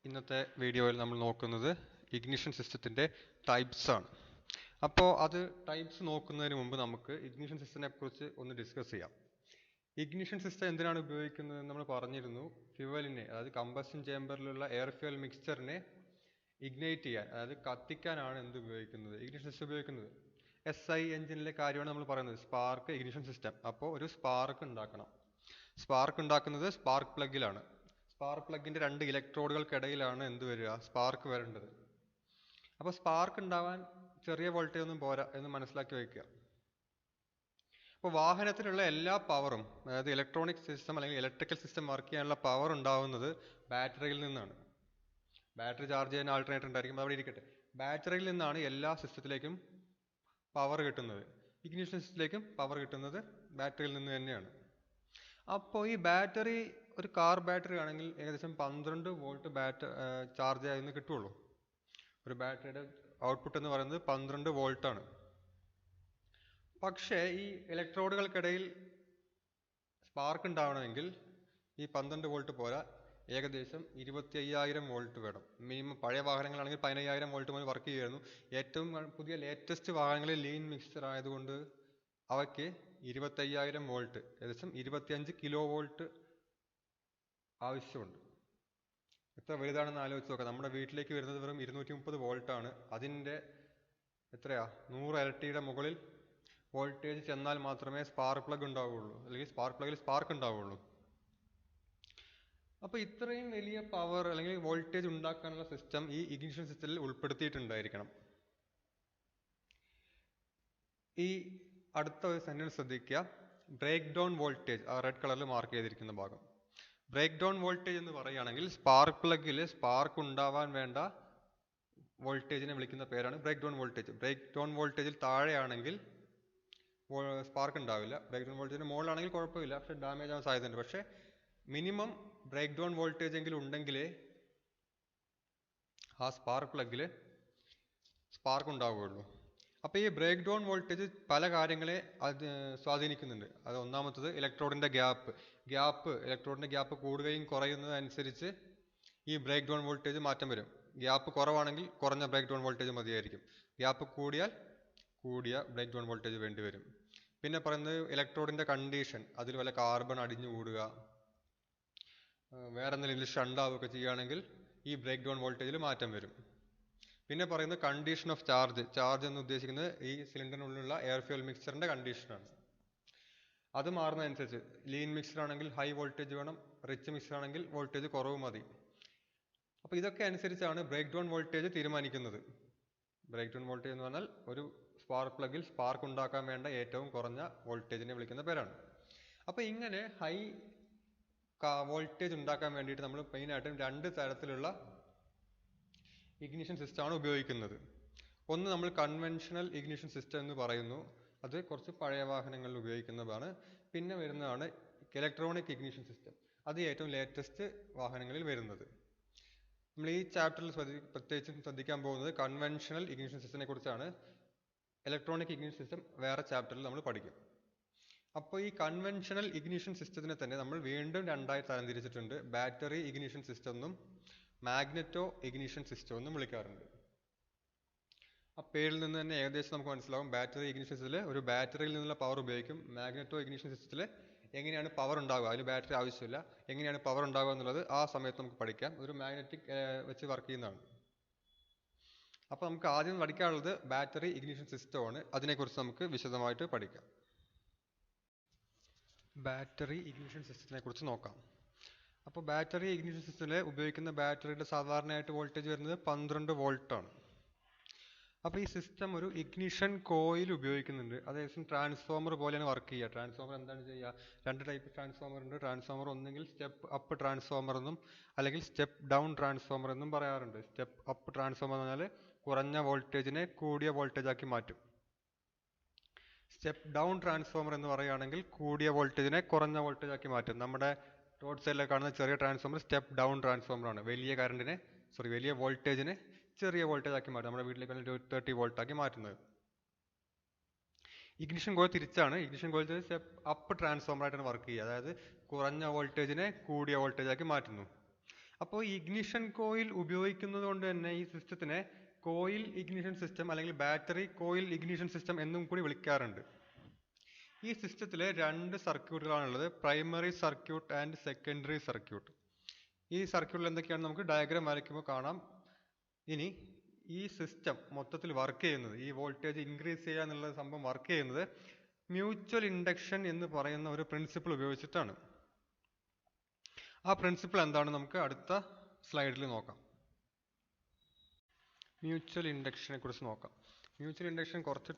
ഇന്നത്തെ വീഡിയോയിൽ നമ്മൾ നോക്കുന്നത് ഇഗ്നിഷൻ സിസ്റ്റത്തിൻ്റെ ടൈപ്സ് ആണ്. അപ്പോൾ അത് ടൈപ്സ് നോക്കുന്നതിന് മുമ്പ് നമുക്ക് ഇഗ്നിഷൻ സിസ്റ്റത്തിനെ കുറിച്ച് ഒന്ന് ഡിസ്കസ് ചെയ്യാം. ഇഗ്നിഷൻ സിസ്റ്റം എന്തിനാണ് ഉപയോഗിക്കുന്നത് നമ്മൾ പറഞ്ഞിരുന്നു. ഫ്യുവലിനെ, അതായത് കമ്പഷൻ ചേമ്പറിലുള്ള എയർ ഫ്യുവൽ മിക്സ്ചറിനെ ഇഗ്നൈറ്റ് ചെയ്യാൻ, അതായത് കത്തിക്കാനാണ് എന്ത് ഉപയോഗിക്കുന്നത്, ഇഗ്നിഷൻ സിസ്റ്റം ഉപയോഗിക്കുന്നത്. SI എഞ്ചിനിലെ കാര്യമാണ് നമ്മൾ പറയുന്നത്, സ്പാർക്ക് ഇഗ്നിഷൻ സിസ്റ്റം. അപ്പോൾ ഒരു സ്പാർക്ക് ഉണ്ടാക്കണം. സ്പാർക്ക് ഉണ്ടാക്കുന്നത് സ്പാർക്ക് പ്ലഗിലാണ്. സ്പാർക്ക് പ്ലഗിൻ്റെ 2 ഇലക്ട്രോഡുകൾക്കിടയിലാണ് എന്ത് വരിക, സ്പാർക്ക് വരേണ്ടത്. അപ്പോൾ സ്പാർക്ക് ഉണ്ടാവാൻ ചെറിയ വോൾട്ടേജ് ഒന്നും പോരാ എന്ന് മനസ്സിലാക്കി വയ്ക്കുക. അപ്പോൾ വാഹനത്തിലുള്ള എല്ലാ പവറും, അതായത് ഇലക്ട്രോണിക് സിസ്റ്റം അല്ലെങ്കിൽ ഇലക്ട്രിക്കൽ സിസ്റ്റം വർക്ക് ചെയ്യാനുള്ള പവർ ഉണ്ടാവുന്നത് ബാറ്ററിയിൽ നിന്നാണ്. ബാറ്ററി ചാർജ് ചെയ്യാൻ ആൾട്ടർനേറ്റർ ഉണ്ടായിരിക്കും, അവിടെ ഇരിക്കട്ടെ. ബാറ്ററിയിൽ നിന്നാണ് എല്ലാ സിസ്റ്റത്തിലേക്കും പവർ കിട്ടുന്നത്. ഇഗ്നിഷൻ സിസ്റ്റത്തിലേക്കും പവർ കിട്ടുന്നത് ബാറ്ററിയിൽ നിന്ന് തന്നെയാണ്. അപ്പോൾ ഈ ബാറ്ററി ഒരു കാർ ബാറ്ററി ആണെങ്കിൽ ഏകദേശം 12 വോൾട്ട് ചാർജ് ആയെന്ന് കിട്ടുള്ളൂ. ഒരു ബാറ്ററിയുടെ ഔട്ട്പുട്ട് എന്ന് പറയുന്നത് 12 വോൾട്ടാണ്. പക്ഷേ ഈ ഇലക്ട്രോഡുകൾക്കിടയിൽ സ്പാർക്ക് ഉണ്ടാവണമെങ്കിൽ ഈ 12 വോൾട്ട് പോരാ, ഏകദേശം 25,000 വോൾട്ട് വേണം. മിനിമം പഴയ വാഹനങ്ങളാണെങ്കിൽ 15,000 വോൾട്ട് മുതൽ വർക്ക് ചെയ്യുമായിരുന്നു. ഏറ്റവും പുതിയ ലേറ്റസ്റ്റ് വാഹനങ്ങളിൽ ലീൻ മിക്സ്ചർ ആയതുകൊണ്ട് അവയ്ക്ക് 25,000 വോൾട്ട്, ഏകദേശം 25 കിലോ വോൾട്ട് ആവശ്യമുണ്ട്. എത്ര വലുതാണെന്ന് ആലോചിച്ച് നോക്കാം. നമ്മുടെ വീട്ടിലേക്ക് വരുന്നത് വെറും 230 വോൾട്ടാണ്. അതിൻ്റെ എത്രയാ, 100 ഇരട്ടിയുടെ മുകളിൽ വോൾട്ടേജ് ചെന്നാൽ മാത്രമേ സ്പാർക്ക് പ്ലഗ് ഉണ്ടാവുകയുള്ളൂ, അല്ലെങ്കിൽ സ്പാർക്ക് പ്ലഗിൽ സ്പാർക്ക് ഉണ്ടാവുകയുള്ളൂ. അപ്പോൾ ഇത്രയും വലിയ പവർ അല്ലെങ്കിൽ വോൾട്ടേജ് ഉണ്ടാക്കാനുള്ള സിസ്റ്റം ഈ ഇഗ്നിഷൻ സിസ്റ്റത്തിൽ ഉൾപ്പെടുത്തിയിട്ടുണ്ടായിരിക്കണം. ഈ അടുത്ത ഒരു സെന്റൻസ് ശ്രദ്ധിക്കുക. ബ്രേക്ക് ഡൗൺ വോൾട്ടേജ്, ആ റെഡ് കളറിൽ മാർക്ക് ചെയ്തിരിക്കുന്ന ഭാഗം. ബ്രേക്ക് ഡൗൺ വോൾട്ടേജ് എന്ന് പറയുകയാണെങ്കിൽ സ്പാർക്ക് പ്ലഗിൽ സ്പാർക്ക് ഉണ്ടാവാൻ വേണ്ട വോൾട്ടേജിനെ വിളിക്കുന്ന പേരാണ് breakdown voltage. Breakdown വോൾട്ടേജിൽ താഴെയാണെങ്കിൽ സ്പാർക്ക് ഉണ്ടാവില്ല. ബ്രേക്ക് ഡൗൺ വോൾട്ടേജിന് മുകളിലാണെങ്കിൽ കുഴപ്പമില്ല, പക്ഷെ ഡാമേജ് ആവാൻ സാധ്യതയുണ്ട്. പക്ഷേ മിനിമം ബ്രേക്ക് ഡൗൺ വോൾട്ടേജ് എങ്കിലും ഉണ്ടെങ്കിലേ ആ സ്പാർക്ക് പ്ലഗിൽ സ്പാർക്ക് ഉണ്ടാവുകയുള്ളൂ. അപ്പോൾ ഈ ബ്രേക്ക് ഡൗൺ വോൾട്ടേജ് പല കാര്യങ്ങളെ സ്വാധീനിക്കുന്നുണ്ട്. അത് ഒന്നാമത്തത് ഇലക്ട്രോഡിൻ്റെ ഇലക്ട്രോഡിൻ്റെ ഗ്യാപ്പ് കൂടുകയും കുറയുന്നതനുസരിച്ച് ഈ ബ്രേക്ക് ഡൗൺ വോൾട്ടേജ് മാറ്റം വരും. ഗ്യാപ്പ് കുറവാണെങ്കിൽ കുറഞ്ഞ ബ്രേക്ക് ഡൗൺ വോൾട്ടേജ് മതിയായിരിക്കും. ഗ്യാപ്പ് കൂടിയാൽ കൂടിയ ബ്രേക്ക് ഡൗൺ വോൾട്ടേജ് വേണ്ടി വരും. പിന്നെ പറയുന്നത് ഇലക്ട്രോഡിൻ്റെ കണ്ടീഷൻ, അതിൽ വല്ല കാർബൺ അടിഞ്ഞു കൂടുക, വേറെ എന്തെങ്കിലും ഷണ്ടാവുകയൊക്കെ ചെയ്യുകയാണെങ്കിൽ ഈ ബ്രേക്ക് ഡൗൺ വോൾട്ടേജിൽ മാറ്റം വരും. പിന്നെ പറയുന്നത് കണ്ടീഷൻ ഓഫ് ചാർജ് എന്ന് ഉദ്ദേശിക്കുന്നത് ഈ സിലിണ്ടറിനുള്ളിലുള്ള എയർ ഫ്യൂൽ മിക്സ്ചറിൻ്റെ കണ്ടീഷനാണ്. അത് മാറുന്നതനുസരിച്ച് ലീൻ മിക്സ്ചർ ആണെങ്കിൽ ഹൈ വോൾട്ടേജ് വേണം, റിച്ച് മിക്സ്ചർ ആണെങ്കിൽ വോൾട്ടേജ് കുറവ് മതി. അപ്പോൾ ഇതൊക്കെ അനുസരിച്ചാണ് ബ്രേക്ക് ഡൗൺ വോൾട്ടേജ് തീരുമാനിക്കുന്നത്. ബ്രേക്ക് ഡൗൺ വോൾട്ടേജ് എന്ന് പറഞ്ഞാൽ ഒരു സ്പാർക്ക് പ്ലഗിൽ സ്പാർക്ക് ഉണ്ടാക്കാൻ വേണ്ട ഏറ്റവും കുറഞ്ഞ വോൾട്ടേജിനെ വിളിക്കുന്ന പേരാണ്. അപ്പോൾ ഇങ്ങനെ ഹൈ വോൾട്ടേജ് ഉണ്ടാക്കാൻ വേണ്ടിയിട്ട് നമ്മൾ മെയിനായിട്ടും 2 തരത്തിലുള്ള ഇഗ്നിഷൻ സിസ്റ്റമാണ് ഉപയോഗിക്കുന്നത്. ഒന്ന് നമ്മൾ കൺവെൻഷണൽ ഇഗ്നിഷൻ സിസ്റ്റം എന്ന് പറയുന്നു, അത് കുറച്ച് പഴയ വാഹനങ്ങളിൽ ഉപയോഗിക്കുന്നതാണ്. പിന്നെ വരുന്നതാണ് ഇലക്ട്രോണിക് ഇഗ്നിഷൻ സിസ്റ്റം, അത് ഏറ്റവും ലേറ്റസ്റ്റ് വാഹനങ്ങളിൽ വരുന്നത്. നമ്മൾ ഈ ചാപ്റ്ററിൽ പ്രത്യേകിച്ചും ശ്രദ്ധിക്കാൻ പോകുന്നത് കൺവെൻഷണൽ ഇഗ്നിഷൻ സിസ്റ്റത്തിനെ കുറിച്ചാണ്. ഇലക്ട്രോണിക് ഇഗ്നിഷൻ സിസ്റ്റം വേറെ ചാപ്റ്ററിൽ നമ്മൾ പഠിക്കും. അപ്പോൾ ഈ കൺവെൻഷണൽ ഇഗ്നിഷൻ സിസ്റ്റത്തിനെ തന്നെ നമ്മൾ വീണ്ടും 2ആയി തരംതിരിച്ചിട്ടുണ്ട്. ബാറ്ററി ഇഗ്നിഷൻ സിസ്റ്റം എന്നും മാഗ്നെറ്റോ ഇഗ്നിഷൻ സിസ്റ്റം എന്നും വിളിക്കാറുണ്ട്. ആ പേരിൽ നിന്ന് തന്നെ ഏകദേശം നമുക്ക് മനസ്സിലാവും. ബാറ്ററി ഇഗ്നിഷൻ സിസ്റ്റത്തിൽ ഒരു ബാറ്ററിയിൽ നിന്നുള്ള പവർ ഉപയോഗിക്കും. മാഗ്നെറ്റോ ഇഗ്നിഷൻ സിസ്റ്റത്തിൽ എങ്ങനെയാണ് പവർ ഉണ്ടാവുക, അതിൽ ബാറ്ററി ആവശ്യമില്ല, എങ്ങനെയാണ് പവർ ഉണ്ടാവുക എന്നുള്ളത് ആ സമയത്ത് നമുക്ക് പഠിക്കാം. ഒരു മാഗ്നറ്റിക് വെച്ച് വർക്ക് ചെയ്യുന്നതാണ്. അപ്പോൾ നമുക്ക് ആദ്യം പഠിക്കാനുള്ളത് ബാറ്ററി ഇഗ്നിഷൻ സിസ്റ്റമാണ്. അതിനെക്കുറിച്ച് നമുക്ക് വിശദമായിട്ട് പഠിക്കാം. ബാറ്ററി ഇഗ്നിഷൻ സിസ്റ്റത്തിനെ കുറിച്ച് നോക്കാം. അപ്പോൾ ബാറ്ററി ഇഗ്നിഷൻ സിസ്റ്റത്തിൽ ഉപയോഗിക്കുന്ന ബാറ്ററിയുടെ സാധാരണയായിട്ട് വോൾട്ടേജ് വരുന്നത് 12 വോൾട്ടാണ്. അപ്പോൾ ഈ സിസ്റ്റം ഒരു ഇഗ്നിഷൻ കോയിൽ ഉപയോഗിക്കുന്നുണ്ട്. അതായത് ട്രാൻസ്ഫോമർ പോലെയാണ് വർക്ക് ചെയ്യുക. ട്രാൻസ്ഫോമർ എന്താണ് ചെയ്യുക, 2 ടൈപ്പ് ട്രാൻസ്ഫോമർ ഉണ്ട്. ട്രാൻസ്ഫോമർ ഒന്നെങ്കിൽ സ്റ്റെപ്പ് അപ്പ് ട്രാൻസ്ഫോമർ എന്നും അല്ലെങ്കിൽ സ്റ്റെപ്പ് ഡൗൺ ട്രാൻസ്ഫോമർ എന്നും പറയാറുണ്ട്. സ്റ്റെപ്പ് അപ്പ് ട്രാൻസ്ഫോമർ എന്ന് പറഞ്ഞാൽ കുറഞ്ഞ വോൾട്ടേജിനെ കൂടിയ വോൾട്ടേജ് ആക്കി മാറ്റും. സ്റ്റെപ്പ് ഡൗൺ ട്രാൻസ്ഫോമർ എന്ന് പറയുകയാണെങ്കിൽ കൂടിയ വോൾട്ടേജിനെ കുറഞ്ഞ വോൾട്ടേജ് ആക്കി മാറ്റും. നമ്മുടെ റോഡ് സൈഡിലൊക്കെ കാണുന്ന ചെറിയ ട്രാൻസ്ഫോമർ സ്റ്റെപ്പ് ഡൗൺ ട്രാൻസ്ഫോമർ ആണ്. വലിയ വോൾട്ടേജിനെ ചെറിയ വോൾട്ടേജ് ആക്കി മാറ്റും. നമ്മുടെ വീട്ടിലേക്ക് 30 വോൾട്ട് ആക്കി മാറ്റുന്നത്. ഇഗ്നിഷൻ കോയിൽ തിരിച്ചാണ്. Ignition coil step up transformer ആയിട്ടാണ് വർക്ക് ചെയ്യുക. അതായത് കുറഞ്ഞ വോൾട്ടേജിനെ കൂടിയ വോൾട്ടേജ് ആക്കി മാറ്റുന്നു. അപ്പോൾ ഇഗ്നിഷൻ കോയിൽ ഉപയോഗിക്കുന്നത് കൊണ്ട് തന്നെ ഈ സിസ്റ്റത്തിനെ കോയിൽ ഇഗ്നിഷൻ സിസ്റ്റം അല്ലെങ്കിൽ ബാറ്ററി കോയിൽ ഇഗ്നിഷൻ സിസ്റ്റം എന്നും കൂടി വിളിക്കാറുണ്ട്. ഈ സിസ്റ്റത്തിൽ രണ്ട് സർക്യൂട്ടുകളാണുള്ളത്, primary circuit and secondary circuit. ഈ സർക്യൂട്ടിൽ എന്തൊക്കെയാണ് നമുക്ക് ഡയഗ്രാം വരയ്ക്കുമ്പോൾ കാണാം. ഇനി ഈ സിസ്റ്റം മൊത്തത്തിൽ വർക്ക് ചെയ്യുന്നത്, ഈ വോൾട്ടേജ് ഇൻക്രീസ് ചെയ്യുക എന്നുള്ള സംഭവം വർക്ക് ചെയ്യുന്നത് മ്യൂച്വൽ ഇൻഡക്ഷൻ എന്ന് പറയുന്ന ഒരു പ്രിൻസിപ്പിൾ ഉപയോഗിച്ചിട്ടാണ്. ആ പ്രിൻസിപ്പിൾ എന്താണ് നമുക്ക് അടുത്ത സ്ലൈഡിൽ നോക്കാം. മ്യൂച്വൽ ഇൻഡക്ഷനെ കുറിച്ച് നോക്കാം. മ്യൂച്വൽ ഇൻഡക്ഷൻ കുറച്ച്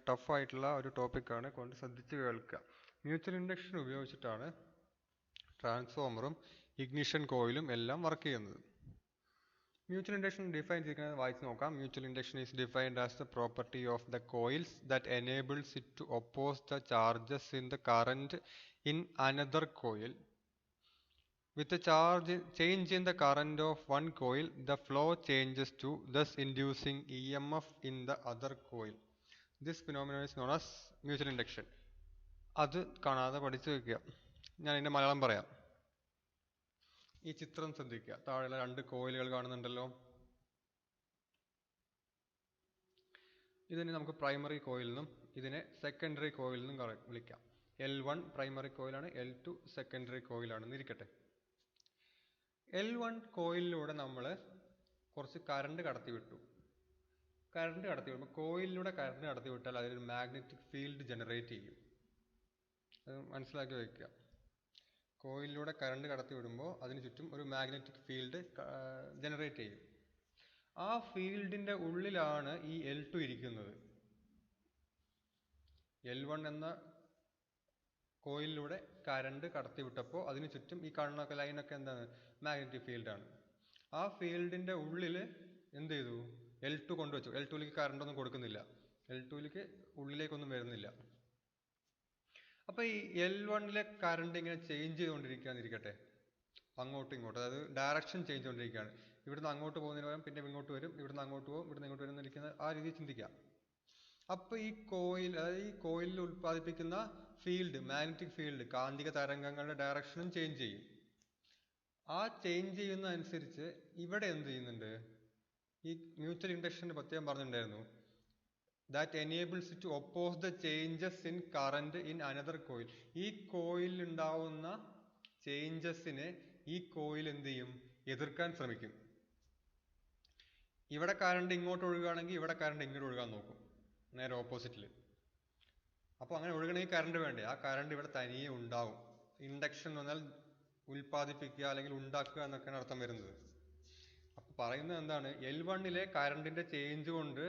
ടഫ് ആയിട്ടുള്ള ഒരു ടോപ്പിക്കാണ്, കൊണ്ട് ശ്രദ്ധിച്ച് കേൾക്കുക. മ്യൂച്വൽ ഇൻഡക്ഷൻ ഉപയോഗിച്ചിട്ടാണ് ട്രാൻസ്ഫോമറും ഇഗ്നിഷൻ കോയിലും എല്ലാം വർക്ക് ചെയ്യുന്നത്. മ്യൂച്വൽ ഇൻഡക്ഷൻ ഡിഫൈൻ ചെയ്തിരിക്കുന്നത് വായിച്ച് നോക്കാം. Mutual induction is defined as the property of the coils that enables it to oppose the charges in the current in another coil. With the change in the current of one coil, the flow changes too, thus inducing EMF in the other coil. This phenomenon is known as mutual induction. അത് കാണാതെ പഠിച്ചു വെക്കുക. ഞാൻ ഇതിൻ്റെ മലയാളം പറയാം. ഈ ചിത്രം ശ്രദ്ധിക്കുക. താഴെ രണ്ട് കോയിലുകൾ കാണുന്നുണ്ടല്ലോ. ഇതിനെ നമുക്ക് പ്രൈമറി കോയിൽ എന്നും ഇതിനെ സെക്കൻഡറി കോയിൽ എന്നും വിളിക്കാം. L1 പ്രൈമറി കോയിലാണ്, L2 സെക്കൻഡറി കോയിലാണെന്ന് ഇരിക്കട്ടെ. L1 കോയിലിലൂടെ നമ്മൾ കുറച്ച് കറണ്ട് കടത്തിവിട്ടു. കറണ്ട് കടത്തിവിടുമ്പോൾ കോയിലിലൂടെ കറണ്ട് കടത്തിവിട്ടാൽ അതിലൊരു മാഗ്നറ്റിക് ഫീൽഡ് ജനറേറ്റ് ചെയ്യും. അത് മനസ്സിലാക്കി വയ്ക്കുക. കോയിലിലൂടെ കറണ്ട് കടത്തിവിടുമ്പോൾ അതിന് ചുറ്റും ഒരു മാഗ്നറ്റിക് ഫീൽഡ് ജനറേറ്റ് ചെയ്യും. ആ ഫീൽഡിൻ്റെ ഉള്ളിലാണ് ഈ L2 ഇരിക്കുന്നത്. L1 എന്ന കോയിലിലൂടെ കറണ്ട് കടത്തിവിട്ടപ്പോൾ അതിന് ചുറ്റും ഈ കാണുന്ന ലൈനൊക്കെ എന്താണ്? മാഗ്നറ്റിക് ഫീൽഡാണ്. ആ ഫീൽഡിൻ്റെ ഉള്ളിൽ എന്ത് ചെയ്തു? L2 കൊണ്ടുവച്ചു. L2ലേക്ക് കറണ്ട് ഒന്നും കൊടുക്കുന്നില്ല, L2ലേക്ക് ഉള്ളിലേക്കൊന്നും വരുന്നില്ല. അപ്പോൾ ഈ L1ലെ കറണ്ട് ഇങ്ങനെ ചേഞ്ച് ചെയ്തുകൊണ്ടിരിക്കുകയാന്നിരിക്കട്ടെ, അങ്ങോട്ടും ഇങ്ങോട്ടും, അതായത് ഡയറക്ഷൻ ചേഞ്ച് ചെയ്തുകൊണ്ടിരിക്കുകയാണ്. ഇവിടുന്ന് അങ്ങോട്ട് പോകുന്നതിന് പകരം പിന്നെ ഇങ്ങോട്ട് വരും, ഇവിടുന്ന് അങ്ങോട്ട് പോകും, ഇവിടുന്ന് ഇങ്ങോട്ട് വരും എന്നിരിക്കുന്ന ആ രീതിയിൽ ചിന്തിക്കാം. അപ്പോൾ ഈ കോയിൽ, അതായത് ഈ കോയിലിൽ ഉൽപ്പാദിപ്പിക്കുന്ന ഫീൽഡ്, മാഗ്നറ്റിക് ഫീൽഡ്, കാന്തിക തരംഗങ്ങളുടെ ഡയറക്ഷനും ചേഞ്ച് ചെയ്യും. ആ ചേഞ്ച് ചെയ്യുന്ന അനുസരിച്ച് ഇവിടെ എന്ത് ചെയ്യുന്നുണ്ട്? ഈ മ്യൂച്വൽ ഇൻഡക്ഷൻ്റെ പ്രത്യേകം പറഞ്ഞിട്ടുണ്ടായിരുന്നു, that enables it to oppose the changes in current in another coil. ഈ കോയിലിൽ ഉണ്ടാവുന്ന ചേഞ്ചസിനെ ഈ കോയിൽ എന്ത് ചെയ്യും? എതിർക്കാൻ ശ്രമിക്കും. ഇവിടെ കറണ്ട് ഇങ്ങോട്ട് ഒഴുകുകയാണെങ്കിൽ ഇവിടെ കറണ്ട് ഇങ്ങോട്ട് ഒഴുകാൻ നോക്കും, നേരെ ഓപ്പോസിറ്റിൽ. അപ്പോൾ അങ്ങനെ ഒഴുകണമെങ്കിൽ കറണ്ട് വേണ്ടേ? ആ കറണ്ട് ഇവിടെ തനിയെ ഉണ്ടാവും. ഇൻഡക്ഷൻ എന്ന് പറഞ്ഞാൽ ഉൽപ്പാദിപ്പിക്കുക അല്ലെങ്കിൽ ഉണ്ടാക്കുക എന്നൊക്കെയാണ് അർത്ഥം വരുന്നത്. അപ്പോൾ പറയുന്നത് എന്താണ്? L1ലെ കറണ്ടിൻ്റെ ചേഞ്ച് കൊണ്ട്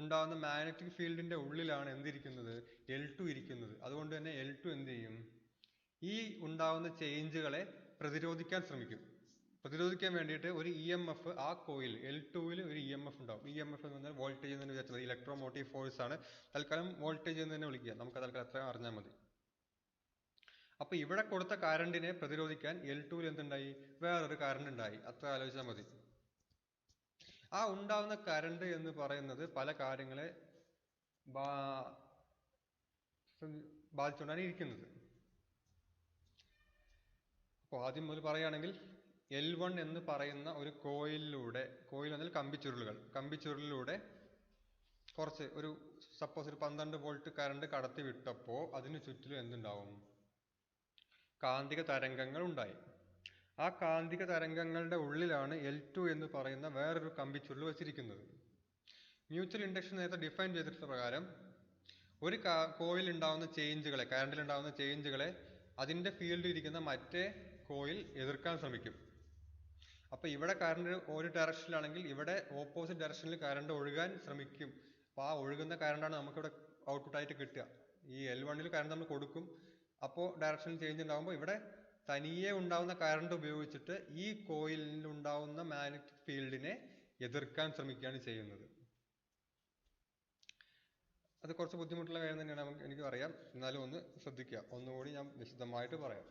ഉണ്ടാകുന്ന മാഗ്നറ്റിക് ഫീൽഡിൻ്റെ ഉള്ളിലാണ് എന്തിരിക്കുന്നത്? L2 ഇരിക്കുന്നത്. അതുകൊണ്ട് തന്നെ L2 എന്ത് ചെയ്യും? ഈ ഉണ്ടാകുന്ന ചേഞ്ചുകളെ പ്രതിരോധിക്കാൻ ശ്രമിക്കും. പ്രതിരോധിക്കാൻ വേണ്ടിയിട്ട് ഒരു EMF ആ കോയിൽ L2ൽ ഒരു EMF ഉണ്ടാവും. EMF എന്ന് പറഞ്ഞാൽ വോൾട്ടേജ് എന്ന് വിചാരിച്ചാൽ മതി, ഇലക്ട്രോമോട്ടീവ് ഫോഴ്സ് ആണ്. തൽക്കാലം വോൾട്ടേജ് എന്ന് തന്നെ വിളിക്കുക, നമുക്ക് തൽക്കാലം അത്ര അറിഞ്ഞാൽ മതി. അപ്പോൾ ഇവിടെ കൊടുത്ത കറണ്ടിനെ പ്രതിരോധിക്കാൻ L2ൽ എന്തുണ്ടായി? വേറൊരു കറണ്ട് ഉണ്ടായി, അത്ര ആലോചിച്ചാൽ മതി. ആ ഉണ്ടാവുന്ന കറണ്ട് എന്ന് പറയുന്നത് പല കാര്യങ്ങളെ ബാധിച്ചുകൊണ്ടാണ് ഇരിക്കുന്നത്. അപ്പോൾ ആദ്യം മുതൽ പറയുകയാണെങ്കിൽ L1 എന്ന് പറയുന്ന ഒരു കോയിലിലൂടെ, കോയിൽ എന്നാൽ കമ്പിച്ചുരുളിലൂടെ കുറച്ച് ഒരു സപ്പോസ് ഒരു 12 വോൾട്ട് കറണ്ട് കടത്തി വിട്ടപ്പോൾ അതിന് ചുറ്റിലും എന്തുണ്ടാവും? കാന്തിക തരംഗങ്ങൾ ഉണ്ടായി. ആ കാന്തിക തരംഗങ്ങളുടെ ഉള്ളിലാണ് L2 എന്ന് പറയുന്ന വേറൊരു കമ്പിച്ചുരുൾ വെച്ചിരിക്കുന്നത്. മ്യൂച്വൽ ഇൻഡക്ഷൻ നേരത്തെ ഡിഫൈൻ ചെയ്തിട്ടുള്ള പ്രകാരം ഒരു കോയിൽ ഉണ്ടാകുന്ന ചേഞ്ചുകളെ, കറണ്ടിൽ ഉണ്ടാകുന്ന ചേഞ്ചുകളെ അതിൻ്റെ ഫീൽഡിൽ ഇരിക്കുന്ന മറ്റേ കോയിൽ എതിർക്കാൻ ശ്രമിക്കും. അപ്പോൾ ഇവിടെ കറണ്ട് ഒരു ഡയറക്ഷനിലാണെങ്കിൽ ഇവിടെ ഓപ്പോസിറ്റ് ഡയറക്ഷനിൽ കറണ്ട് ഒഴുകാൻ ശ്രമിക്കും. അപ്പോൾ ആ ഒഴുകുന്ന കറണ്ടാണ് നമുക്കിവിടെ ഔട്ട്പുട്ടായിട്ട് കിട്ടുക. ഈ L1ൽ കറണ്ട് നമ്മൾ കൊടുക്കും, അപ്പോൾ ഡയറക്ഷനിൽ ചേഞ്ച് ഉണ്ടാകുമ്പോൾ ഇവിടെ തനിയെ ഉണ്ടാവുന്ന കറണ്ട് ഉപയോഗിച്ചിട്ട് ഈ കോയിലിൽ ഉണ്ടാവുന്ന മാഗ്നറ്റിക് ഫീൽഡിനെ എതിർക്കാൻ ശ്രമിക്കുകയാണ് ചെയ്യുന്നത്. അത് കുറച്ച് ബുദ്ധിമുട്ടുള്ള കാര്യം തന്നെയാണ്, എനിക്ക് അറിയാം. എന്നാലും ഒന്ന് ശ്രദ്ധിക്കുക. ഒന്നുകൂടി ഞാൻ വിശദമായിട്ട് പറയാം.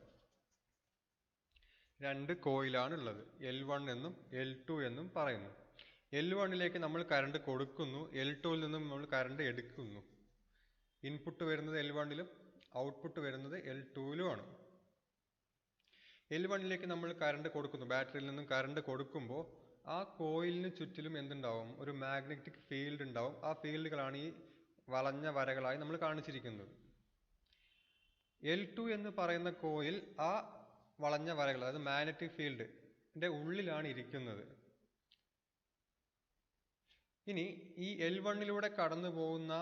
രണ്ട് കോയിലാണ് ഉള്ളത്, L1 എന്നും L2 എന്നും പറയുന്നു. L1ലേക്ക് നമ്മൾ കറണ്ട് കൊടുക്കുന്നു, L2ൽ നിന്നും നമ്മൾ കറണ്ട് എടുക്കുന്നു. ഇൻപുട്ട് വരുന്നത് L1ലും ഔട്ട്പുട്ട് വരുന്നത് L2ലുമാണ്. L1ലേക്ക് നമ്മൾ കറണ്ട് കൊടുക്കുന്നു, ബാറ്ററിയിൽ നിന്നും കറണ്ട് കൊടുക്കുമ്പോൾ ആ കോയിലിന് ചുറ്റിലും എന്തുണ്ടാവും? ഒരു മാഗ്നറ്റിക് ഫീൽഡ് ഉണ്ടാവും. ആ ഫീൽഡുകളാണ് ഈ വളഞ്ഞ വരകളായി നമ്മൾ കാണിച്ചിരിക്കുന്നത്. L2 എന്ന് പറയുന്ന കോയിൽ ആ വളഞ്ഞ വരകൾ, അതായത് മാഗ്നറ്റിക് ഫീൽഡിന്റെ ഉള്ളിലാണ് ഇരിക്കുന്നത്. ഇനി ഈ L1ലൂടെ കടന്നു പോകുന്ന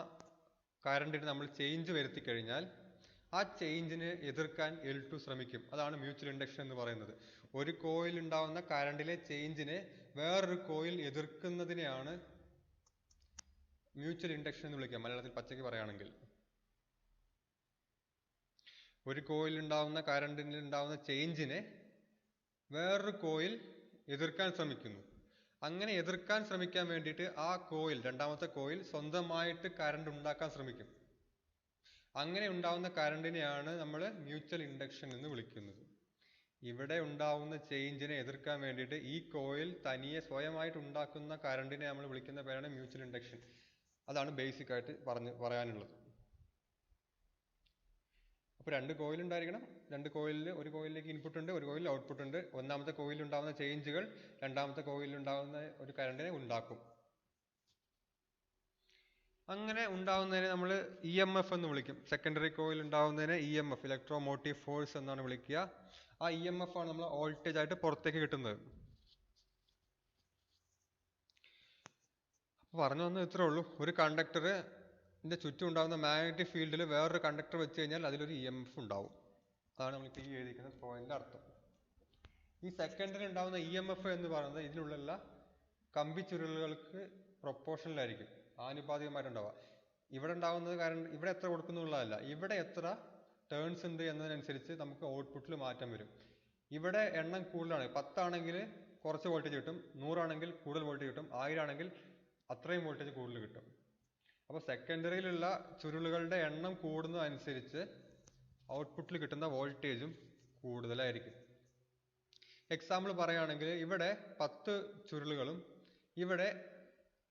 കറണ്ടിന് നമ്മൾ ചേഞ്ച് വരുത്തി കഴിഞ്ഞാൽ ആ ചേഞ്ചിനെ എതിർക്കാൻ L2 ശ്രമിക്കും. അതാണ് മ്യൂച്വൽ ഇൻഡക്ഷൻ എന്ന് പറയുന്നത്. ഒരു കോയിൽ ഉണ്ടാവുന്ന കറണ്ടിലെ ചേഞ്ചിനെ വേറൊരു കോയിൽ എതിർക്കുന്നതിനെയാണ് മ്യൂച്വൽ ഇൻഡക്ഷൻ എന്ന് വിളിക്കുക, മലയാളത്തിൽ പച്ചയ്ക്ക് പറയുകയാണെങ്കിൽ. ഒരു കോയിൽ ഉണ്ടാവുന്ന കറണ്ടിൽ ഉണ്ടാവുന്ന ചേഞ്ചിനെ വേറൊരു കോയിൽ എതിർക്കാൻ ശ്രമിക്കുന്നു. അങ്ങനെ എതിർക്കാൻ ശ്രമിക്കാൻ വേണ്ടിയിട്ട് ആ കോയിൽ, രണ്ടാമത്തെ കോയിൽ സ്വന്തമായിട്ട് കറണ്ട് ഉണ്ടാക്കാൻ ശ്രമിക്കും. അങ്ങനെ ഉണ്ടാവുന്ന കറണ്ടിനെയാണ് നമ്മൾ മ്യൂച്വൽ ഇൻഡക്ഷൻ എന്ന് വിളിക്കുന്നത്. ഇവിടെ ഉണ്ടാവുന്ന ചേഞ്ചിനെ എതിർക്കാൻ വേണ്ടിയിട്ട് ഈ കോയിൽ തനിയെ സ്വയമായിട്ട് ഉണ്ടാക്കുന്ന കറണ്ടിനെ നമ്മൾ വിളിക്കുന്ന പേരാണ് മ്യൂച്വൽ ഇൻഡക്ഷൻ. അതാണ് ബേസിക് ആയിട്ട് പറയാനുള്ളത്. അപ്പോൾ രണ്ട് കോയിൽ ഉണ്ടായിരിക്കണം. രണ്ട് കോയിലിൽ ഒരു കോയിലിലേക്ക് ഇൻപുട്ട് ഉണ്ട്, ഒരു കോയിലിൽ ഔട്ട്പുട്ട് ഉണ്ട്. ഒന്നാമത്തെ കോയിലിൽ ഉണ്ടാകുന്ന ചേഞ്ചുകൾ രണ്ടാമത്തെ കോയിലിൽ ഉണ്ടാകുന്ന ഒരു കറണ്ടിനെ ഉണ്ടാക്കും. അങ്ങനെ ഉണ്ടാവുന്നതിനെ നമ്മൾ EMF എന്ന് വിളിക്കും. സെക്കൻഡറി കോയിൽ ഉണ്ടാവുന്നതിനെ EMF, ഇലക്ട്രോ മോട്ടീവ് ഫോഴ്സ് എന്നാണ് വിളിക്കുക. ആ EMF ആണ് നമ്മൾ വോൾട്ടേജ് ആയിട്ട് പുറത്തേക്ക് കിട്ടുന്നത്. പറഞ്ഞു വന്നത് ഇത്രേ ഉള്ളൂ. ഒരു കണ്ടക്ടറിന്റെ ചുറ്റും ഉണ്ടാകുന്ന മാഗ്നറ്റിക് ഫീൽഡിൽ വേറൊരു കണ്ടക്ടർ വെച്ച് കഴിഞ്ഞാൽ അതിലൊരു EMF ഉണ്ടാവും. അതാണ് നമ്മളിപ്പോൾ ഈ എഴുതിക്കുന്ന പോയിന്റിന്റെ അർത്ഥം. ഈ സെക്കൻഡറി ഉണ്ടാകുന്ന EMF എന്ന് പറയുന്നത് ഇതിനുള്ള കമ്പി ചുരുളുകൾക്ക് പ്രൊപ്പോർഷണൽ ആയിരിക്കും, ആനുപാതികമായിട്ടുണ്ടാവുക. ഇവിടെ ഉണ്ടാകുന്നത് കാരണം ഇവിടെ എത്ര കൊടുക്കുന്നുള്ളതല്ല, ഇവിടെ എത്ര ടേൺസ് ഉണ്ട് എന്നതിനനുസരിച്ച് നമുക്ക് ഔട്ട്പുട്ടിൽ മാറ്റം വരും. ഇവിടെ എണ്ണം കൂടുതലാണ്, 10 ആണെങ്കിൽ കുറച്ച് വോൾട്ടേജ് കിട്ടും, 100 ആണെങ്കിൽ കൂടുതൽ വോൾട്ടേജ് കിട്ടും, 1000 ആണെങ്കിൽ അത്രയും വോൾട്ടേജ് കൂടുതൽ കിട്ടും. അപ്പോൾ സെക്കൻഡറിയിലുള്ള ചുരുളുകളുടെ എണ്ണം കൂടുന്നതനുസരിച്ച് ഔട്ട്പുട്ടിൽ കിട്ടുന്ന വോൾട്ടേജും കൂടുതലായിരിക്കും. എക്സാമ്പിൾ പറയുകയാണെങ്കിൽ ഇവിടെ 10 ചുരുളുകളും ഇവിടെ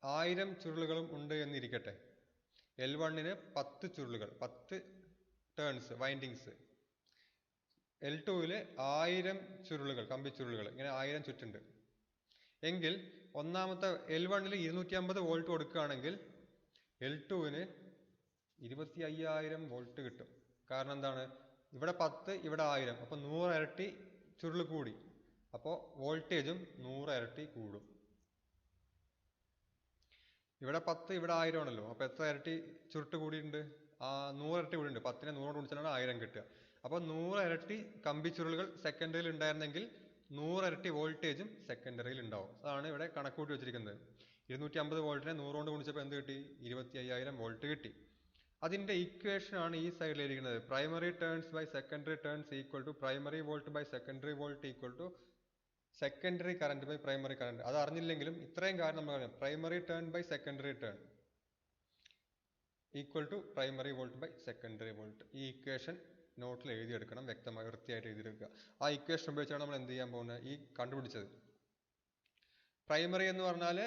1000 ചുരുളുകളും ഉണ്ട് എന്നിരിക്കട്ടെ. L1ന് 10 ചുരുളുകൾ, 10 ടേൺസ്, വൈൻഡിങ്സ്. L2ല് 1000 ചുരുളുകൾ, കമ്പി ചുരുളുകൾ, ഇങ്ങനെ 1000 ചുറ്റുണ്ട്. എങ്കിൽ ഒന്നാമത്തെ L1ല് 250 വോൾട്ട് കൊടുക്കുകയാണെങ്കിൽ L2ന് 25000 വോൾട്ട് കിട്ടും. കാരണം എന്താണ്? ഇവിടെ 10, ഇവിടെ 1000, അപ്പോൾ 100 ഇരട്ടി ചുരുൾ കൂടി, അപ്പോൾ വോൾട്ടേജും 100 ഇരട്ടി കൂടും. ഇവിടെ 10, ഇവിടെ 1000 ആണല്ലോ, അപ്പോൾ എത്ര ഇരട്ടി ചുരുട്ട് കൂടിയിട്ടുണ്ട്? 100 ഇരട്ടി കൂടിയുണ്ട്. 10നെ 100 ഗുണിച്ചാലാണ് 1000 കിട്ടുക. അപ്പോൾ 100 ഇരട്ടി കമ്പി ചുരുളുകൾ സെക്കൻഡറിയിൽ ഉണ്ടായിരുന്നെങ്കിൽ 100 ഇരട്ടി വോൾട്ടേജും സെക്കൻഡറിയിൽ ഉണ്ടാവും. അതാണ് ഇവിടെ കണക്കൂട്ടി വെച്ചിരിക്കുന്നത്. 250 വോൾട്ടിനെ 100 കൊണ്ട് ഗുണിച്ചപ്പോൾ എന്ത് കിട്ടി? 25000 വോൾട്ട് കിട്ടി. അതിന്റെ ഇക്വേഷൻ ആണ് ഈ സൈഡിൽ ഇരിക്കുന്നത്. Primary turns by secondary turns equal to primary volt by secondary volt equal to secondary current by primary current. അത് അറിഞ്ഞില്ലെങ്കിലും ഇത്രയും കാര്യം നമ്മൾ അറിയാം. Primary turn by secondary turn equal to primary volt by secondary volt. ഈ equation നോട്ടിൽ എഴുതിയെടുക്കണം, വ്യക്തമായി വൃത്തിയായിട്ട് എഴുതിയെടുക്കുക. ആ ഇക്വേഷൻ ഉപയോഗിച്ചാണ് നമ്മൾ എന്ത് ചെയ്യാൻ പോകുന്നത്? ഈ കണ്ടുപിടിച്ചത്. പ്രൈമറി എന്ന് പറഞ്ഞാൽ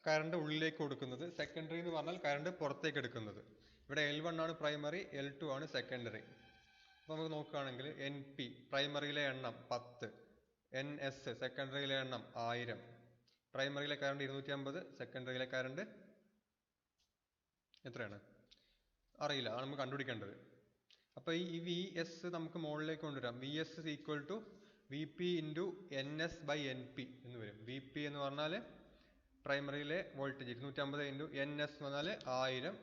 കറണ്ട് ഉള്ളിലേക്ക് കൊടുക്കുന്നത്, സെക്കൻഡറി എന്ന് പറഞ്ഞാൽ കറണ്ട് പുറത്തേക്ക് എടുക്കുന്നത്. ഇവിടെ L1 ആണ് പ്രൈമറി, L2 ആണ് സെക്കൻഡറി. അപ്പോൾ നമുക്ക് നോക്കുകയാണെങ്കിൽ NP പ്രൈമറിയിലെ എണ്ണം 10, NS സെക്കൻഡറിയിലെ എണ്ണം 1000. പ്രൈമറിയിലെ കറണ്ട് 250, സെക്കൻഡറിയിലെ കറണ്ട് എത്രയാണ് അറിയില്ല, ആണ് നമുക്ക് കണ്ടുപിടിക്കേണ്ടത്. അപ്പോൾ ഈ VS നമുക്ക് മുകളിലേക്ക് കൊണ്ടുവരാം. VS equal to VP into NS by NP എന്ന് വരും. VP എന്ന് പറഞ്ഞാൽ പ്രൈമറിയിലെ വോൾട്ടേജ് 250 ഇൻറ്റു NS എന്ന് പറഞ്ഞാൽ 1000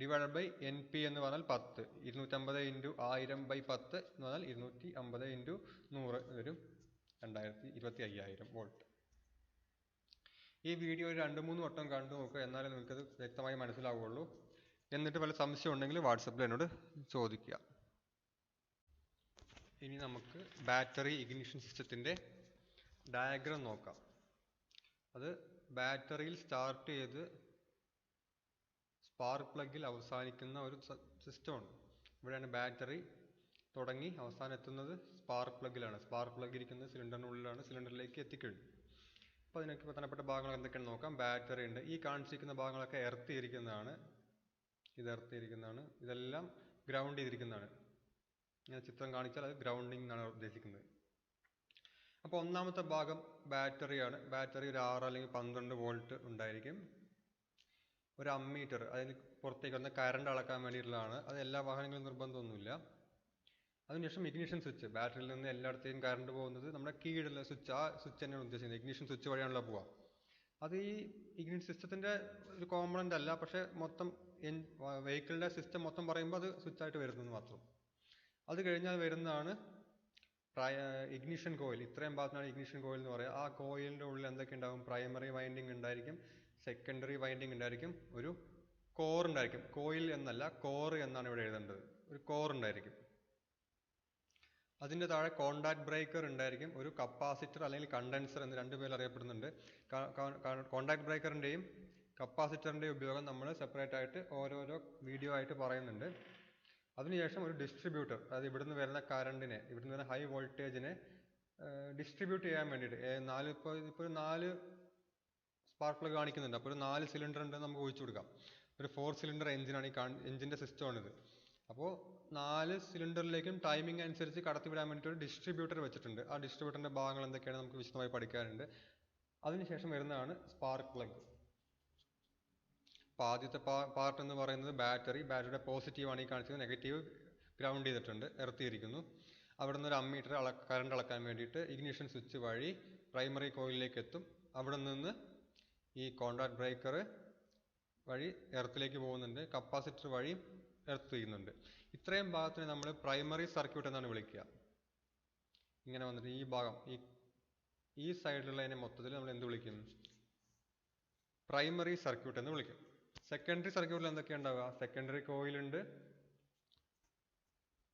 ഡിവൈഡഡ് ബൈ NP എന്ന് പറഞ്ഞാൽ 10. 250 ഇൻറ്റു 1000 ബൈ 10 എന്ന് പറഞ്ഞാൽ 250 ഇൻറ്റു 100 വരും 25000 വോൾട്ട്. ഈ വീഡിയോ 2-3 വട്ടം കണ്ടു നോക്കുക, എന്നാലേ നിങ്ങൾക്കത് വ്യക്തമായി മനസ്സിലാവുകയുള്ളൂ. എന്നിട്ട് വല്ല സംശയം ഉണ്ടെങ്കിൽ വാട്സപ്പിൽ എന്നോട് ചോദിക്കുക. ഇനി നമുക്ക് ബാറ്ററി ഇഗ്നിഷൻ സിസ്റ്റത്തിൻ്റെ ഡയഗ്രാം നോക്കാം. അത് ബാറ്ററിയിൽ സ്റ്റാർട്ട് ചെയ്ത് സ്പാർക്ക് പ്ലഗിൽ അവസാനിക്കുന്ന ഒരു സിസ്റ്റമാണ്. ഇവിടെയാണ് ബാറ്ററി തുടങ്ങി അവസാനം എത്തുന്നത് സ്പാർക്ക് പ്ലഗിലാണ്. സ്പാർക്ക് പ്ലഗ് ഇരിക്കുന്നത് സിലിണ്ടറിനുള്ളിലാണ്, സിലിണ്ടറിലേക്ക് എത്തിക്കഴിഞ്ഞു. അപ്പോൾ അതിനൊക്കെ പ്രധാനപ്പെട്ട ഭാഗങ്ങൾ എന്തൊക്കെയാണെന്ന് നോക്കാം. ബാറ്ററി ഉണ്ട്. ഈ കാണിച്ചിരിക്കുന്ന ഭാഗങ്ങളൊക്കെ എർത്ത് ചെയ്തിരിക്കുന്നതാണ്. ഇത് എർത്ത് ചെയ്തിരിക്കുന്നതാണ്. ഇതെല്ലാം ഗ്രൗണ്ട് ചെയ്തിരിക്കുന്നതാണ്. ഇങ്ങനെ ചിത്രം കാണിച്ചാൽ അത് ഗ്രൗണ്ടിങ് എന്നാണ് ഉദ്ദേശിക്കുന്നത്. അപ്പോൾ ഒന്നാമത്തെ ഭാഗം ബാറ്ററിയാണ്. ബാറ്ററി ഒരു 6 അല്ലെങ്കിൽ 12 വോൾട്ട് ഉണ്ടായിരിക്കും. ഒരു അമ്മീറ്റർ, അതിന് പുറത്തേക്ക് വന്ന കറണ്ട് അളക്കാൻ വേണ്ടിയിട്ടുള്ളതാണ്. അത് എല്ലാ വാഹനങ്ങളും നിർബന്ധമൊന്നുമില്ല. അതിനുശേഷം ഇഗ്നിഷൻ സ്വിച്ച്, ബാറ്ററിയിൽ നിന്ന് എല്ലായിടത്തേക്കും കറണ്ട് പോകുന്നത് നമ്മുടെ കീഴിലുള്ള സ്വിച്ച്, ആ സ്വിച്ച് തന്നെയാണ് ഉദ്ദേശിക്കുന്നത്. ഇഗ്നിഷൻ സ്വിച്ച് വഴിയാണല്ലോ പോവുക. അത് ഈ ഇഗ്നിഷൻ സിസ്റ്റത്തിൻ്റെ ഒരു കോമ്പണൻ്റ് അല്ല, പക്ഷേ മൊത്തം വെഹിക്കിളിൻ്റെ സിസ്റ്റം മൊത്തം പറയുമ്പോൾ അത് സ്വിച്ചായിട്ട് വരുന്നത് മാത്രം. അത് കഴിഞ്ഞാൽ വരുന്നതാണ് ഇഗ്നിഷൻ കോയിൽ. ഇത്രയും ഭാഗത്താണ് ഇഗ്നിഷൻ കോയിൽ എന്ന് പറയുക. ആ കോയിലിൻ്റെ ഉള്ളിൽ എന്തൊക്കെ ഉണ്ടാകും? പ്രൈമറി വൈൻഡിങ് ഉണ്ടായിരിക്കും, സെക്കൻഡറി വൈൻഡിങ് ഉണ്ടായിരിക്കും, ഒരു കോർ ഉണ്ടായിരിക്കും. കോയിൽ എന്നല്ല, കോർ എന്നാണ് ഇവിടെ എഴുതേണ്ടത്. ഒരു കോർ ഉണ്ടായിരിക്കും. അതിൻ്റെ താഴെ കോണ്ടാക്ട് ബ്രേക്കർ ഉണ്ടായിരിക്കും, ഒരു കപ്പാസിറ്റർ അല്ലെങ്കിൽ കണ്ടൻസർ എന്ന് രണ്ട് പേര് അറിയപ്പെടുന്നുണ്ട്. കോണ്ടാക്ട് ബ്രേക്കറിൻ്റെയും കപ്പാസിറ്ററിൻ്റെയും ഉപയോഗം നമ്മൾ സെപ്പറേറ്റ് ആയിട്ട് ഓരോരോ വീഡിയോ ആയിട്ട് പറയുന്നുണ്ട്. അതിനുശേഷം ഒരു ഡിസ്ട്രിബ്യൂട്ടർ, അതായത് ഇവിടുന്ന് വരുന്ന കറണ്ടിനെ, ഇവിടുന്ന് വരുന്ന ഹൈ വോൾട്ടേജിനെ ഡിസ്ട്രിബ്യൂട്ട് ചെയ്യാൻ വേണ്ടിയിട്ട് ഇപ്പോൾ ഒരു 4 സ്പാർക്ക് പ്ലഗ് കാണിക്കുന്നുണ്ട്. അപ്പോൾ ഒരു 4 സിലിണ്ടർ ഉണ്ട് നമുക്ക് ഒഴിച്ചു കൊടുക്കാം. ഒരു 4 സിലിണ്ടർ എഞ്ചിനാണ് ഈ എഞ്ചിൻ്റെ സിസ്റ്റമാണിത്. അപ്പോൾ 4 സിലിണ്ടറിലേക്കും ടൈമിംഗ് അനുസരിച്ച് കടത്തിവിടാൻ വേണ്ടിയിട്ട് ഒരു ഡിസ്ട്രിബ്യൂട്ടർ വെച്ചിട്ടുണ്ട്. ആ ഡിസ്ട്രിബ്യൂട്ടറിൻ്റെ ഭാഗങ്ങൾ എന്തൊക്കെയാണ് നമുക്ക് വിശദമായി പഠിക്കാനുണ്ട്. അതിനുശേഷം വരുന്നതാണ് സ്പാർക്ക് പ്ലഗ്. അപ്പോൾ ആദ്യത്തെ പാർട്ട് എന്ന് പറയുന്നത് ബാറ്ററിയുടെ പോസിറ്റീവ് ആണ് ഈ കാണിച്ചത്, നെഗറ്റീവ് ഗ്രൗണ്ട് ചെയ്തിട്ടുണ്ട്, ഇറത്തിയിരിക്കുന്നു. അവിടെ നിന്ന് ഒരു അമ്മീറ്റർ കറണ്ട് അളക്കാൻ വേണ്ടിയിട്ട് ഇഗ്നിഷൻ സ്വിച്ച് വഴി പ്രൈമറി കോയിലിലേക്ക് എത്തും. അവിടെ നിന്ന് ഈ കോണ്ടാക്ട് ബ്രേക്കർ വഴി എർത്തിലേക്ക് പോകുന്നുണ്ട്, കപ്പാസിറ്റർ വഴി എർത്ത് ചെയ്യുന്നുണ്ട്. ഇത്രയും ഭാഗത്തിന് നമ്മൾ പ്രൈമറി സർക്യൂട്ട് എന്നാണ് വിളിക്കുക. ഇങ്ങനെ വന്നിട്ട് ഈ ഭാഗം, ഈ സൈഡിലുള്ളതിനെ മൊത്തത്തിൽ നമ്മൾ എന്ത് വിളിക്കും? പ്രൈമറി സർക്യൂട്ട് എന്ന് വിളിക്കും. സെക്കൻഡറി സർക്യൂട്ടിൽ എന്തൊക്കെയാണ് ഉണ്ടാവുക? സെക്കൻഡറി കോയിലുണ്ട്,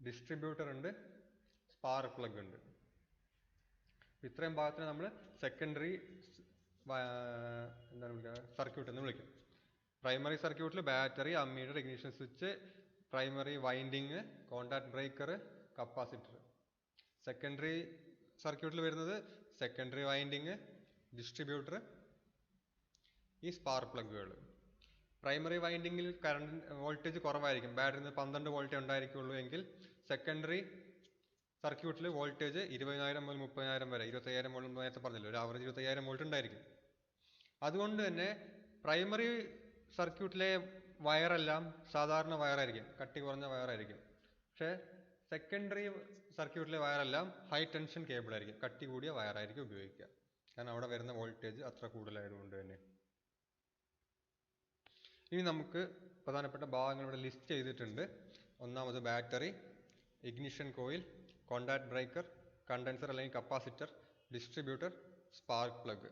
ഡിസ്ട്രിബ്യൂട്ടർ ഉണ്ട്, സ്പാർക്ക് പ്ലഗ് ഉണ്ട്. ഇത്രയും ഭാഗത്തിന് നമ്മൾ സെക്കൻഡറി എന്താണ് വിളിക്കുക? സർക്യൂട്ട് എന്ന് വിളിക്കും. പ്രൈമറി സർക്യൂട്ടിൽ battery, ammeter, ignition switch, primary winding, contact breaker, capacitor. Secondary സർക്യൂട്ടിൽ വരുന്നത് സെക്കൻഡറി വൈൻഡിങ്, ഡിസ്ട്രിബ്യൂട്ടർ, ഈ സ്പാർക്ക് പ്ലഗുകൾ. പ്രൈമറി വൈൻഡിങ്ങിൽ കറണ്ട് വോൾട്ടേജ് കുറവായിരിക്കും, ബാറ്ററിയിൽ നിന്ന് 12 വോൾട്ടേ ഉണ്ടായിരിക്കുള്ളൂ എങ്കിൽ സെക്കൻഡറി സർക്യൂട്ടിൽ വോൾട്ടേജ് 20,000 മുതൽ 30,000 വരെ, 25,000 വോൾട്ട് നേരത്തെ പറഞ്ഞല്ലോ, ഒരു ആവറേജ് 25,000 വോൾട്ട് ഉണ്ടായിരിക്കും. അതുകൊണ്ട് തന്നെ പ്രൈമറി സർക്യൂട്ടിലെ വയറെല്ലാം സാധാരണ വയറായിരിക്കും, കട്ടി കുറഞ്ഞ വയറായിരിക്കും. പക്ഷേ സെക്കൻഡറി സർക്യൂട്ടിലെ വയറെല്ലാം ഹൈ ടെൻഷൻ കേബിൾ ആയിരിക്കും, കട്ടി കൂടിയ വയറായിരിക്കും ഉപയോഗിക്കുക. കാരണം അവിടെ വരുന്ന വോൾട്ടേജ് അത്ര കൂടുതലായതുകൊണ്ട് തന്നെ. ഇനി നമുക്ക് പ്രധാനപ്പെട്ട ഭാഗങ്ങൾ ഇവിടെ ലിസ്റ്റ് ചെയ്തിട്ടുണ്ട്. ഒന്നാമത് battery, ignition coil, contact breaker, condenser അല്ലെങ്കിൽ കപ്പാസിറ്റർ, ഡിസ്ട്രിബ്യൂട്ടർ, സ്പാർക്ക് പ്ലഗ്.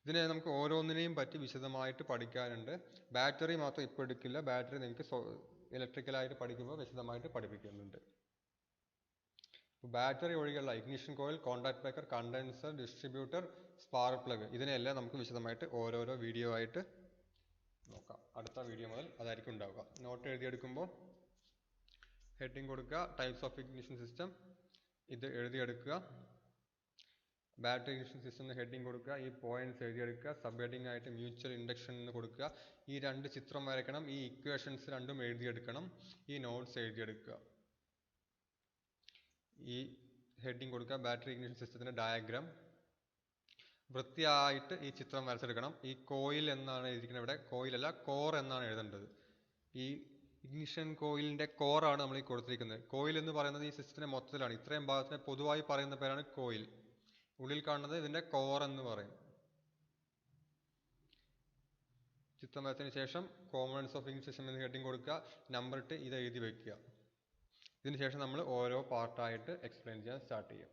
ഇതിനെ നമുക്ക് ഓരോന്നിനെയും പറ്റി വിശദമായിട്ട് പഠിക്കാനുണ്ട്. ബാറ്ററി മാത്രം ഇപ്പോൾ എടുക്കില്ല, ബാറ്ററി നിങ്ങൾക്ക് ഇലക്ട്രിക്കലായിട്ട് പഠിക്കുമ്പോൾ വിശദമായിട്ട് പഠിപ്പിക്കുന്നുണ്ട്. ബാറ്ററി ഒഴികെയുള്ള ignition coil, contact breaker, condenser, distributor, spark plug, ഇതിനെല്ലാം നമുക്ക് വിശദമായിട്ട് ഓരോരോ വീഡിയോ ആയിട്ട് നോക്കാം. അടുത്ത വീഡിയോ മുതൽ അതായിരിക്കും ഉണ്ടാവുക. നോട്ട് എഴുതിയെടുക്കുമ്പോൾ ഹെഡിങ് കൊടുക്കുക, ടൈപ്സ് ഓഫ് ഇഗ്നിഷൻ സിസ്റ്റം, ഇത് എഴുതിയെടുക്കുക. ബാറ്ററി ഇഗ്നിഷൻ സിസ്റ്റം ഹെഡിങ് കൊടുക്കുക, ഈ പോയിന്റ്സ് എഴുതിയെടുക്കുക. സബ് ഹെഡിങ് ആയിട്ട് മ്യൂച്വൽ ഇൻഡക്ഷൻ എന്ന് കൊടുക്കുക. ഈ 2 ചിത്രം വരയ്ക്കണം, ഈ ഇക്വേഷൻസ് രണ്ടും എഴുതിയെടുക്കണം, ഈ നോട്ട്സ് എഴുതിയെടുക്കുക. ഈ ഹെഡിങ് കൊടുക്കുക, ബാറ്ററി ഇഗ്നിഷൻ സിസ്റ്റത്തിന്റെ ഡയഗ്രാം. വൃത്തിയായിട്ട് ഈ ചിത്രം വരച്ചെടുക്കണം. ഈ കോയിൽ എന്നാണ് എഴുതിയിരിക്കുന്നത്, ഇവിടെ കോയിലല്ല കോർ എന്നാണ് എഴുതേണ്ടത്. ഈ ഇഗ്നിഷൻ കോയിലിന്റെ കോറാണ് നമ്മൾ ഈ കൊടുത്തിരിക്കുന്നത്. കോയിൽ എന്ന് പറയുന്നത് ഈ സിസ്റ്റത്തിന്റെ മൊത്തത്തിലാണ്. ഇത്രയും ഭാഗത്തിന് പൊതുവായി പറയുന്ന പേരാണ് കോയിൽ. ഉള്ളിൽ കാണുന്നത് ഇതിന്റെ കോർ എന്ന് പറയും. ചിത്രം വരച്ചതിന് ശേഷം കോമ്പണൻസ് ഓഫ് ഇഗ്നിഷൻ സിസ്റ്റം എന്ന് ഹെഡിങ് കൊടുക്കുക, നമ്പർ ഇട്ട് ഇത് എഴുതി വെക്കുക. ഇതിനുശേഷം നമ്മൾ ഓരോ പാർട്ടായിട്ട് എക്സ്പ്ലെയിൻ ചെയ്യാൻ സ്റ്റാർട്ട് ചെയ്യും.